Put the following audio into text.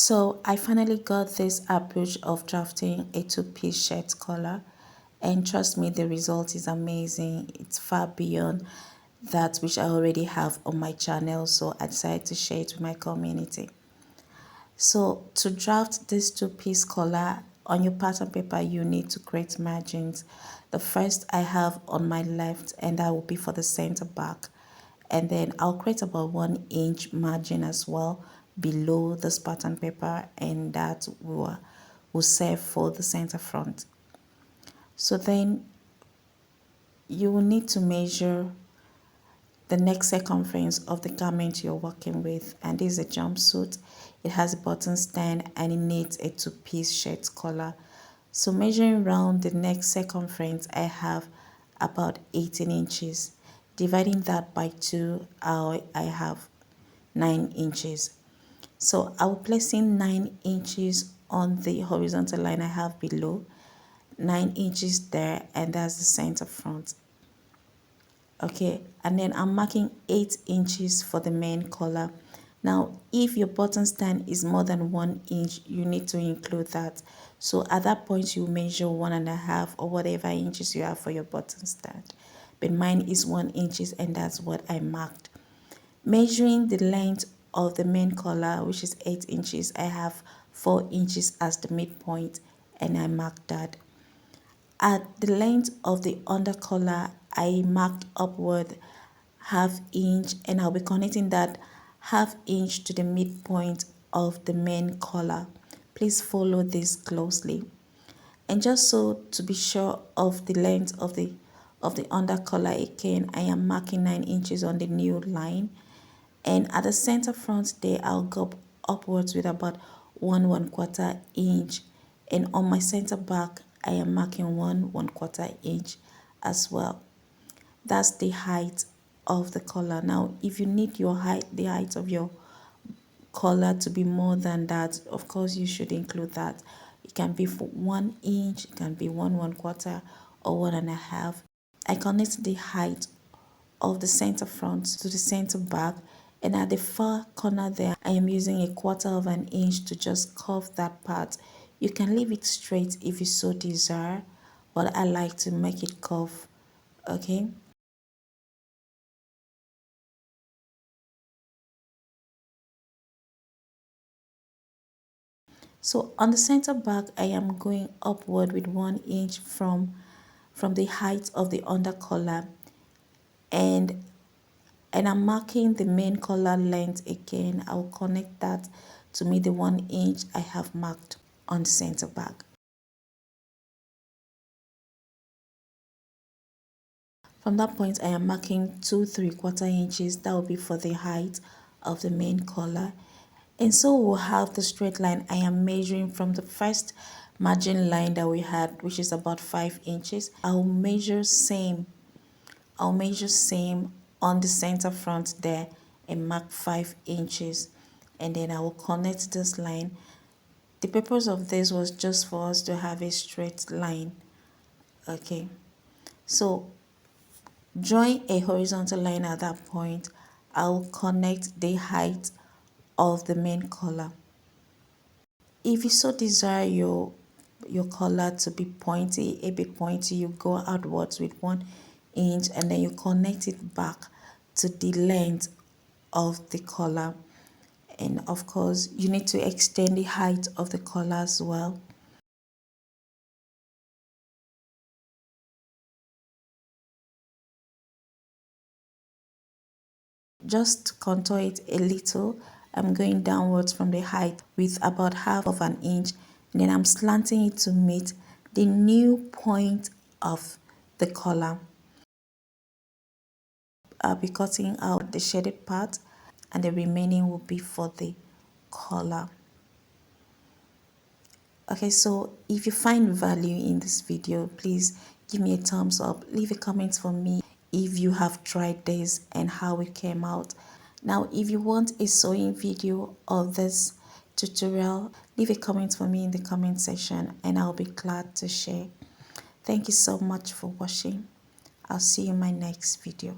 So I finally got this approach of drafting a two-piece shirt collar, and trust me, the result is amazing. It's far beyond that which I already have on my channel, so I decided to share it with my community. So to draft this two-piece collar on your pattern paper, you need to create margins. The first I have on my left, and that will be for the center back, and then I'll create about 1 inch margin as well below this pattern paper, and that will serve for the center front. So then you will need to measure the neck circumference of the garment you're working with, and this is a jumpsuit. It has a button stand and it needs a two-piece shirt collar. So measuring around the neck circumference, I have about 18 inches. Dividing that by 2, I have 9 inches. So I will placing 9 inches on the horizontal line I have below, 9 inches there, and that's the center front. Okay, and then I'm marking 8 inches for the main collar. Now if your button stand is more than 1 inch, you need to include that. So at that point you measure 1.5 or whatever inches you have for your button stand, but mine is 1 inches, and that's what I marked. Measuring the length of the main collar, which is 8 inches, I have 4 inches as the midpoint, and I marked that. At the length of the under collar, I marked upward ½ inch, and I'll be connecting that ½ inch to the midpoint of the main collar. Please follow this closely. And just so to be sure of the length of the under collar again, I am marking 9 inches on the new line, and at the center front there I'll go upwards with about 1¼ inch, and on my center back I am marking 1¼ inch as well. That's the height of the collar. Now if you need the height of your collar to be more than that, of course you should include that. It can be for 1 inch, it can be 1¼ or 1.5. I connect the height of the center front to the center back, and at the far corner there I am using 1/4 inch to just curve that part. You can leave it straight if you so desire, but I like to make it curve. Okay, so on the center back I am going upward with 1 inch from the height of the under collar, and I'm marking the main collar length again. I will connect that to meet the 1 inch I have marked on the center back. From that point I am marking 2 3/4 inches. That will be for the height of the main collar, and so we'll have the straight line. I am measuring from the first margin line that we had, which is about 5 inches. I'll measure same on the center front there and mark 5 inches, and then I will connect this line. The purpose of this was just for us to have a straight line. Okay, so drawing a horizontal line at that point, I'll connect the height of the main collar. If you so desire your collar to be pointy, a bit pointy, you go outwards with 1 inch, and then you connect it back to the length of the collar. And of course you need to extend the height of the collar as well. Just contour it a little. I'm going downwards from the height with about ½ inch, and then I'm slanting it to meet the new point of the collar. I'll be cutting out the shaded part, and the remaining will be for the collar. Okay, so if you find value in this video, please give me a thumbs up. Leave a comment for me if you have tried this and how it came out. Now if you want a sewing video of this tutorial, leave a comment for me in the comment section and I'll be glad to share. Thank you so much for watching. I'll see you in my next video.